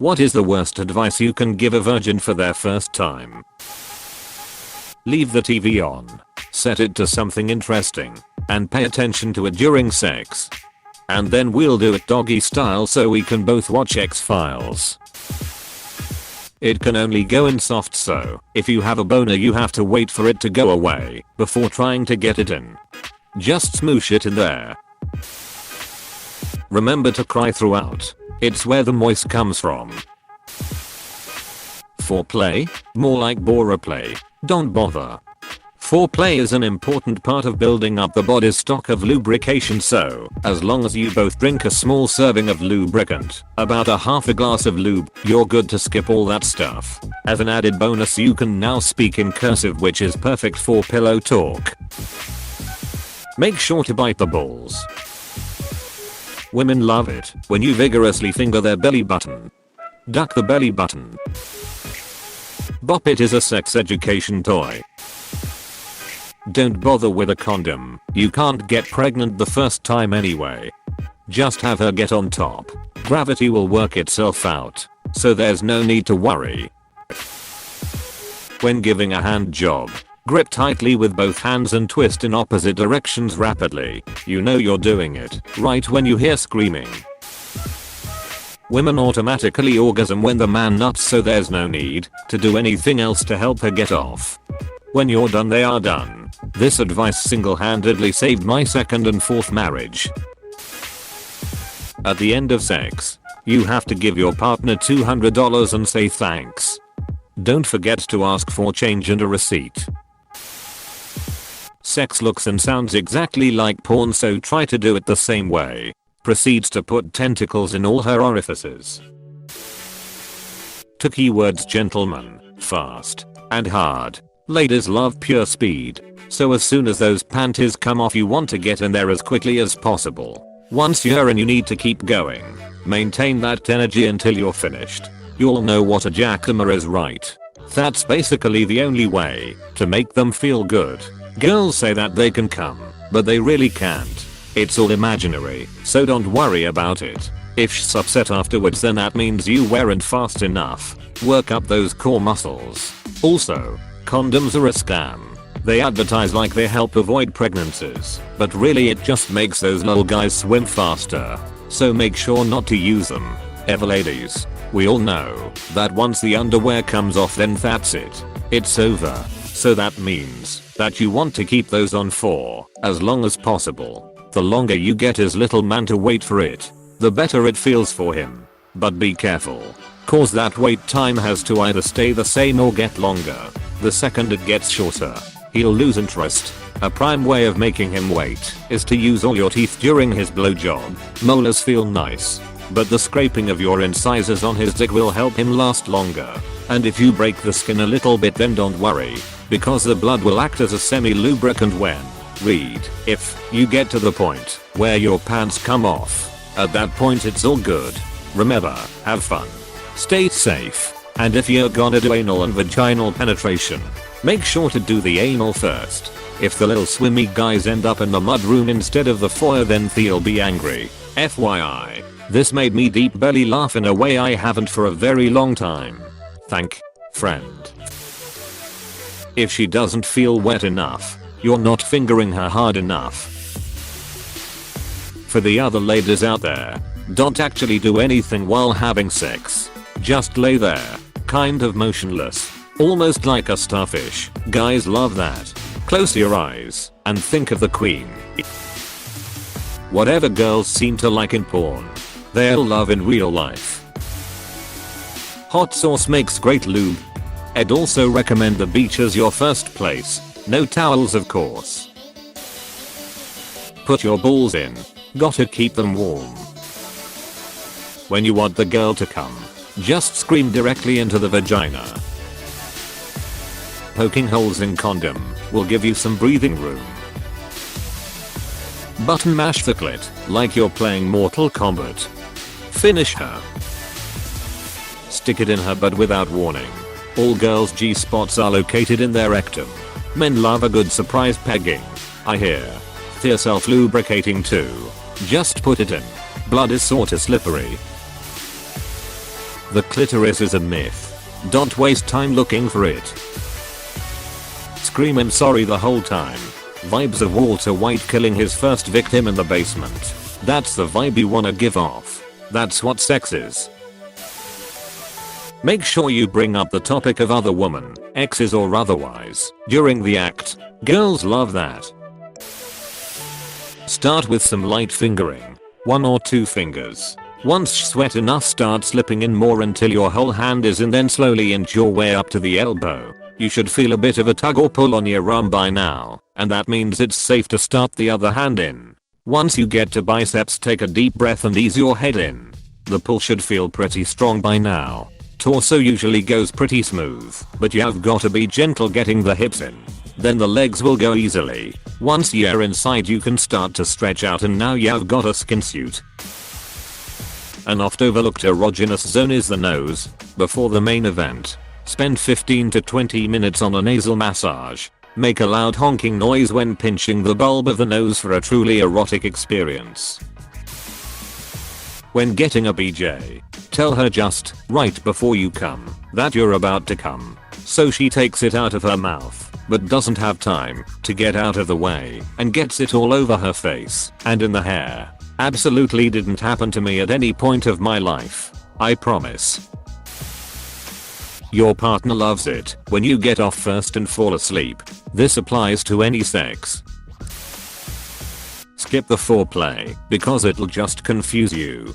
What is the worst advice you can give a virgin for their first time? Leave the TV on. Set it to something interesting. And pay attention to it during sex. And then we'll do it doggy style so we can both watch X-Files. It can only go in soft, so if you have a boner you have to wait for it to go away before trying to get it in. Just smoosh it in there. Remember to cry throughout. It's where the moist comes from. Foreplay? More like boreplay. Don't bother. Foreplay is an important part of building up the body's stock of lubrication, so as long as you both drink a small serving of lubricant, about a half a glass of lube, you're good to skip all that stuff. As an added bonus, you can now speak in cursive, which is perfect for pillow talk. Make sure to bite the balls. Women love it when you vigorously finger their belly button. Duck the belly button. Bop it is a sex education toy. Don't bother with a condom. You can't get pregnant the first time anyway. Just have her get on top. Gravity will work itself out, so there's no need to worry. When giving a hand job, grip tightly with both hands and twist in opposite directions rapidly. You know you're doing it right when you hear screaming. Women automatically orgasm when the man nuts, so there's no need to do anything else to help her get off. When you're done, they are done. This advice single-handedly saved my second and fourth marriage. At the end of sex, you have to give your partner $200 and say thanks. Don't forget to ask for change and a receipt. Sex looks and sounds exactly like porn, so try to do it the same way. Proceeds to put tentacles in all her orifices. To keywords: gentlemen, fast and hard. Ladies love pure speed, so as soon as those panties come off you want to get in there as quickly as possible. Once you're in, you need to keep going. Maintain that energy until you're finished. You'll know what a jackhammer is, right? That's basically the only way to make them feel good. Girls say that they can come, but they really can't. It's all imaginary, so don't worry about it. If she's upset afterwards, then that means you weren't fast enough. Work up those core muscles. Also, condoms are a scam. They advertise like they help avoid pregnancies, but really it just makes those little guys swim faster. So make sure not to use them. Ever ladies, we all know that once the underwear comes off, then that's it. It's over. So that means that you want to keep those on for as long as possible. The longer you get his little man to wait for it, the better it feels for him. But be careful, cause that wait time has to either stay the same or get longer. The second it gets shorter, he'll lose interest. A prime way of making him wait is to use all your teeth during his blowjob. Molars feel nice, but the scraping of your incisors on his dick will help him last longer. And if you break the skin a little bit, then don't worry, because the blood will act as a semi-lubricant when if you get to the point where your pants come off. At that point it's all good. Remember, have fun, stay safe, and if you're gonna do anal and vaginal penetration, make sure to do the anal first. If the little swimmy guys end up in the mudroom instead of the foyer, then they'll be angry. FYI, this made me deep belly laugh in a way I haven't for a very long time. Thank friend. If she doesn't feel wet enough, you're not fingering her hard enough. For the other ladies out there, don't actually do anything while having sex. Just lay there, kind of motionless, almost like a starfish. Guys love that. Close your eyes and think of the queen. Whatever girls seem to like in porn, they'll love in real life. Hot sauce makes great lube. I'd also recommend the beach as your first place. No towels, of course. Put your balls in. Gotta keep them warm. When you want the girl to come, just scream directly into the vagina. Poking holes in condom will give you some breathing room. Button mash the clit like you're playing Mortal Kombat. Finish her. Stick it in her butt without warning. All girls' G-spots are located in their rectum. Men love a good surprise pegging, I hear. They're self-lubricating too. Just put it in. Blood is sorta slippery. The clitoris is a myth. Don't waste time looking for it. Screaming sorry the whole time. Vibes of Walter White killing his first victim in the basement. That's the vibe you wanna give off. That's what sex is. Make sure you bring up the topic of other woman, exes or otherwise, during the act. Girls love that. Start with some light fingering. 1 or 2 fingers. Once sweat enough, start slipping in more until your whole hand is in, then slowly inch your way up to the elbow. You should feel a bit of a tug or pull on your arm by now, and that means it's safe to start the other hand in. Once you get to biceps, take a deep breath and ease your head in. The pull should feel pretty strong by now. Torso usually goes pretty smooth, but you've gotta be gentle getting the hips in. Then the legs will go easily. Once you're inside, you can start to stretch out, and now you've got a skin suit. An oft overlooked erogenous zone is the nose. Before the main event, spend 15 to 20 minutes on a nasal massage. Make a loud honking noise when pinching the bulb of the nose for a truly erotic experience. When getting a BJ, tell her just right before you come that you're about to come, so she takes it out of her mouth but doesn't have time to get out of the way and gets it all over her face and in the hair. Absolutely didn't happen to me at any point of my life. I promise. Your partner loves it when you get off first and fall asleep. This applies to any sex. Skip the foreplay because it'll just confuse you.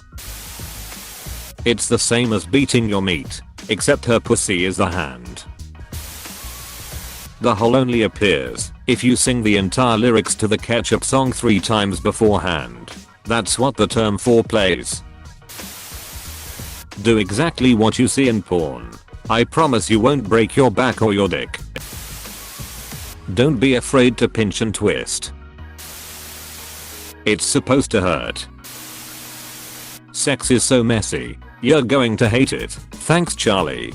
It's the same as beating your meat, except her pussy is the hand. The hole only appears if you sing the entire lyrics to the Ketchup song 3 times beforehand. That's what the term foreplay is. Do exactly what you see in porn. I promise you won't break your back or your dick. Don't be afraid to pinch and twist. It's supposed to hurt. Sex is so messy. You're going to hate it. Thanks, Charlie.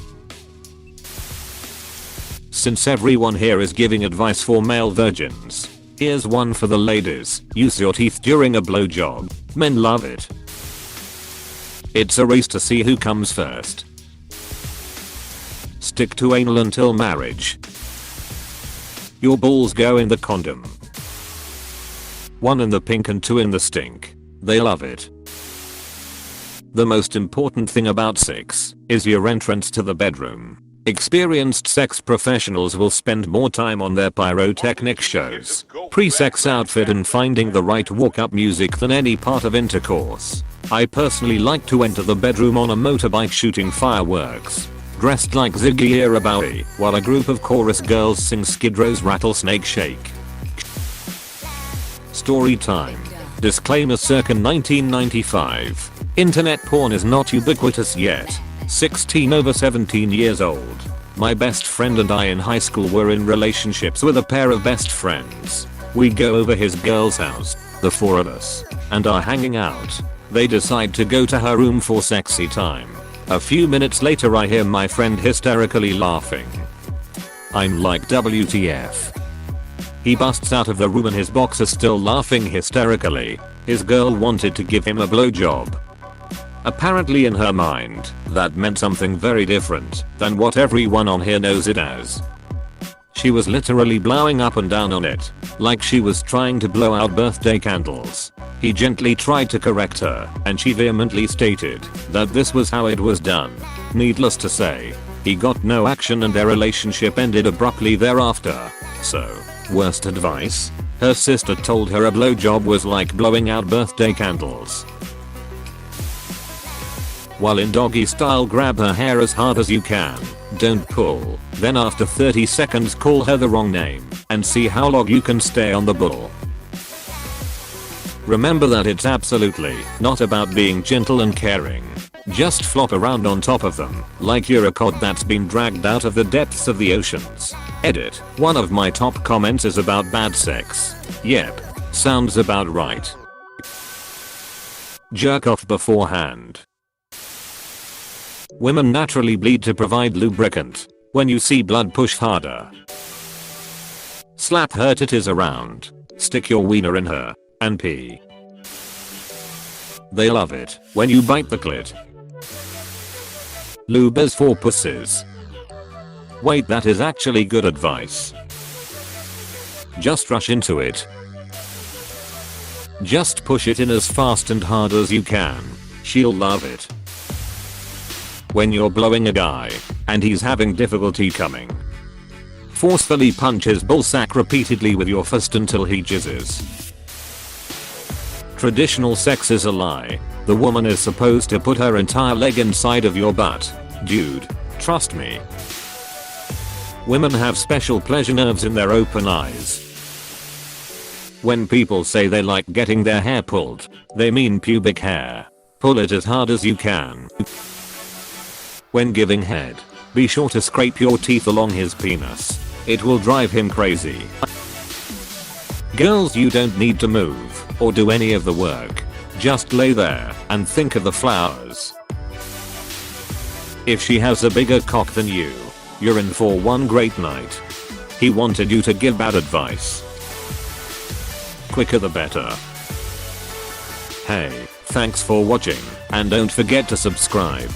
Since everyone here is giving advice for male virgins, here's one for the ladies. Use your teeth during a blowjob. Men love it. It's a race to see who comes first. Stick to anal until marriage. Your balls go in the condom. 1 in the pink and 2 in the stink. They love it. The most important thing about sex is your entrance to the bedroom. Experienced sex professionals will spend more time on their pyrotechnic shows, pre-sex outfit and finding the right walk-up music than any part of intercourse. I personally like to enter the bedroom on a motorbike shooting fireworks, dressed like Ziggy Irabowie, while a group of chorus girls sing Skid Row's Rattlesnake Shake. Story time. Disclaimer: circa 1995. Internet porn is not ubiquitous yet. 16 over 17 years old. My best friend and I in high school were in relationships with a pair of best friends. We go over his girl's house, the 4 of us, and are hanging out. They decide to go to her room for sexy time. A few minutes later I hear my friend hysterically laughing. I'm like, WTF. He busts out of the room and his boxer still laughing hysterically. His girl wanted to give him a blowjob. Apparently in her mind, that meant something very different than what everyone on here knows it as. She was literally blowing up and down on it, like she was trying to blow out birthday candles. He gently tried to correct her, and she vehemently stated that this was how it was done. Needless to say, he got no action and their relationship ended abruptly thereafter. So, worst advice? Her sister told her a blowjob was like blowing out birthday candles. While in doggy style, grab her hair as hard as you can. Don't pull. Then after 30 seconds call her the wrong name and see how long you can stay on the bull. Remember that it's absolutely not about being gentle and caring. Just flop around on top of them like you're a cod that's been dragged out of the depths of the oceans. Edit. One of my top comments is about bad sex. Yep. Sounds about right. Jerk off beforehand. Women naturally bleed to provide lubricant. When you see blood, push harder. Slap her titties around. Stick your wiener in her and pee. They love it when you bite the clit. Lube is for pussies. Wait, that is actually good advice. Just rush into it. Just push it in as fast and hard as you can. She'll love it. When you're blowing a guy and he's having difficulty coming, forcefully punch his ballsack repeatedly with your fist until he jizzes. Traditional sex is a lie. The woman is supposed to put her entire leg inside of your butt. Dude, trust me. Women have special pleasure nerves in their open eyes. When people say they like getting their hair pulled, they mean pubic hair. Pull it as hard as you can. When giving head, be sure to scrape your teeth along his penis. It will drive him crazy. Girls, you don't need to move or do any of the work. Just lay there and think of the flowers. If she has a bigger cock than you, you're in for one great night. He wanted you to give bad advice. Quicker the better. Hey, thanks for watching, and don't forget to subscribe.